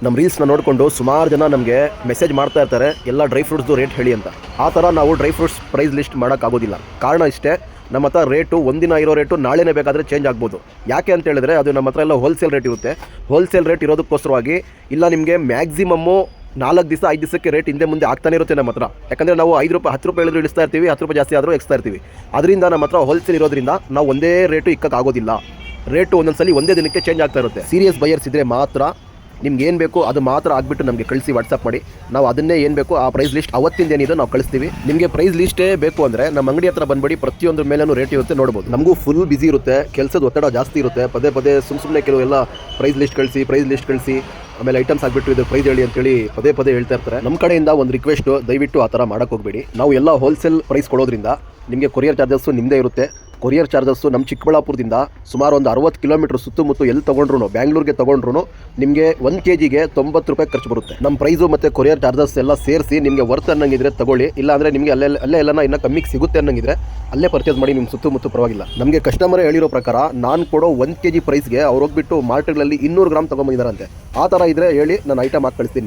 ನಮ್ಮ ರೀಲ್ಸ್ನ ನೋಡಿಕೊಂಡು ಸುಮಾರು ಜನ ನಮಗೆ ಮೆಸೇಜ್ ಮಾಡ್ತಾ ಇರ್ತಾರೆ ಎಲ್ಲ ಡ್ರೈ ಫ್ರೂಟ್ಸ್ದು ರೇಟ್ ಹೇಳಿ ಅಂತ. ಆ ಥರ ನಾವು ಡ್ರೈ ಫ್ರೂಟ್ಸ್ ಪ್ರೈಸ್ ಲಿಸ್ಟ್ ಮಾಡೋಕ್ಕಾಗೋದಿಲ್ಲ. ಕಾರಣ ಇಷ್ಟೇ, ನಮ್ಮ ಹತ್ರ ರೇಟು ಒಂದಿನ ಇರೋ ರೇಟು ನಾಳೆನೇ ಬೇಕಾದರೆ ಚೇಂಜ್ ಆಗ್ಬೋದು. ಯಾಕೆ ಅಂತ ಹೇಳಿದ್ರೆ ಅದು ನಮ್ಮ ಹತ್ರ ಎಲ್ಲ ಹೋಲ್ಸೇಲ್ ರೇಟ್ ಇರುತ್ತೆ. ಹೋಲ್ಸೇಲ್ ರೇಟ್ ಇರೋದಕ್ಕೋಸ್ಕರವಾಗಿ ಇಲ್ಲ ನಿಮಗೆ ಮ್ಯಾಕ್ಸಿಮಮ್ಮು 4 ದಿವಸ 5 ದಿವಸಕ್ಕೆ ರೇಟ್ ಹಿಂದೆ ಮುಂದೆ ಆಗ್ತಾನೆ ಇರುತ್ತೆ ನಮ್ಮ ಹತ್ರ. ಯಾಕಂದರೆ ನಾವು 5 ರೂಪಾಯಿ 10 ರೂಪಾಯಿ ಹೇಳಿದ್ರು ಇಳಿಸ್ತಾ ಇರ್ತೀವಿ, 10 ರೂಪಾಯಿ ಜಾಸ್ತಿ ಆದರೂ ಎಕ್ಸ್ತಾ ಇರ್ತೀವಿ. ಅದರಿಂದ ನಮ್ಮ ಹತ್ರ ಹೋಲ್ಸೇಲ್ ಇರೋದ್ರಿಂದ ನಾವು ಒಂದೇ ರೇಟು ಇಕ್ಕೋಕ್ಕಾಗೋದಿಲ್ಲ. ರೇಟು ಒಂದೊಂದ್ಸಲಿ ಒಂದೇ ದಿನಕ್ಕೆ ಚೇಂಜ್ ಆಗ್ತಾ ಇರುತ್ತೆ. ಸೀರಿಯಸ್ ಬಯರ್ಸ್ ಇದ್ದರೆ ಮಾತ್ರ ನಿಮ್ಗೆ ಏನು ಬೇಕು ಅದು ಮಾತ್ರ ಆಗಿಬಿಟ್ಟು ನಮಗೆ ಕಳಿಸಿ ವಾಟ್ಸಪ್ ಮಾಡಿ. ನಾವು ಅದನ್ನೇ ಏನು ಬೇಕು ಆ ಪ್ರೈಸ್ ಲಿಸ್ಟ್ ಅವತ್ತಿಂದ ಏನಿದೆ ನಾವು ಕಳಿಸ್ತೀವಿ. ನಿಮಗೆ ಪ್ರೈಸ್ ಲಿಸ್ಟೇ ಬೇಕು ಅಂದರೆ ನಮ್ಮ ಅಂಗಡಿ ಹತ್ರ ಬಂದ್ಬಿಡಿ, ಪ್ರತಿಯೊಂದ್ರ ಮೇಲೂ ರೇಟ್ ಇರುತ್ತೆ ನೋಡ್ಬೋದು. ನಮಗೂ ಫುಲ್ ಬಿಸಿ ಇರುತ್ತೆ, ಕೆಲಸದ ಒತ್ತಡ ಜಾಸ್ತಿ ಇರುತ್ತೆ. ಪದೇ ಪದೇ ಸುಮ್ಮನೆ ಕೆಲವೆಲ್ಲ ಪ್ರೈಸ್ ಲಿಸ್ಟ್ ಕಳಿಸಿ ಆಮೇಲೆ ಐಟಮ್ಸ್ ಆಗಿಬಿಟ್ಟು ಇದು ಪ್ರೈಸ್ ಹೇಳಿ ಅಂತೇಳಿ ಪದೇ ಪದೇ ಹೇಳ್ತಾ ಇರ್ತಾರೆ. ನಮ್ಮ ಕಡೆಯಿಂದ ಒಂದು ರಿಕ್ವೆಸ್ಟು, ದಯವಿಟ್ಟು ಆ ಥರ ಮಾಡೋಕ್ಕೆ ಹೋಗಬೇಡಿ. ನಾವು ಎಲ್ಲ ಹೋಲ್ಸೇಲ್ ಪ್ರೈಸ್ ಕೊಡೋದ್ರಿಂದ ನಿಮಗೆ ಕೊರಿಯರ್ ಚಾರ್ಜಸ್ಸು ನಿಮ್ಮದೇ ಇರುತ್ತೆ. ಕೊರಿಯರ್ ಚಾರ್ಜಸ್ಸು ನಮ್ಮ ಚಿಕ್ಕಬಳ್ಳಾಪುರದಿಂದ ಸುಮಾರು ಒಂದು 60 ಕಿಲೋಮೀಟ್ರ್ ಸುತ್ತಮುತ್ತ ಎಲ್ಲಿ ತೊಗೊಂಡ್ರು, ಬ್ಯಾಂಗ್ಳೂರಿಗೆ ತೊಗೊಂಡ್ರು ನಿಮಗೆ 1 kg 90 ರೂಪಾಯಿ ಖರ್ಚು ಬರುತ್ತೆ. ನಮ್ಮ ಪ್ರೈಸು ಮತ್ತು ಕೊರಿಯರ್ ಚಾರ್ಜಸ್ ಎಲ್ಲ ಸೇರಿಸಿ ನಿಮಗೆ ವರ್ತ್ ಅನ್ನಂಗಿದ್ರೆ ತಗೊಳ್ಳಿ, ಇಲ್ಲಾಂದರೆ ನಿಮಗೆ ಅಲ್ಲೇ ಎಲ್ಲ ಇನ್ನೂ ಕಮ್ಮಿಗೆ ಸಿಗುತ್ತೆ ಅನ್ನಂಗಿದ್ರೆ ಅಲ್ಲೇ ಪರ್ಚೇಸ್ ಮಾಡಿ, ನಿಮ್ಮ ಸುತ್ತಮುತ್ತ ಪರವಾಗಿಲ್ಲ. ನಮಗೆ ಕಸ್ಟಮರೇ ಹೇಳಿರೋ ಪ್ರಕಾರ ನಾನು ಕೊಡೋ 1 kg ಪ್ರೈಸ್ಗೆ ಅವ್ರು ಹೋಗ್ಬಿಟ್ಟು ಮಾರ್ಕೆಟ್ಗಳಲ್ಲಿ 200 ಗ್ರಾಮ್ ತೊಗೊಂಬಂದಿದ್ದಾರಂತೆ. ಆ ಥರ ಇದ್ದರೆ ಹೇಳಿ, ನಾನು ಐಟಮ್ ಹಾಕಿ ಕಳಿಸ್ತೀನಿ.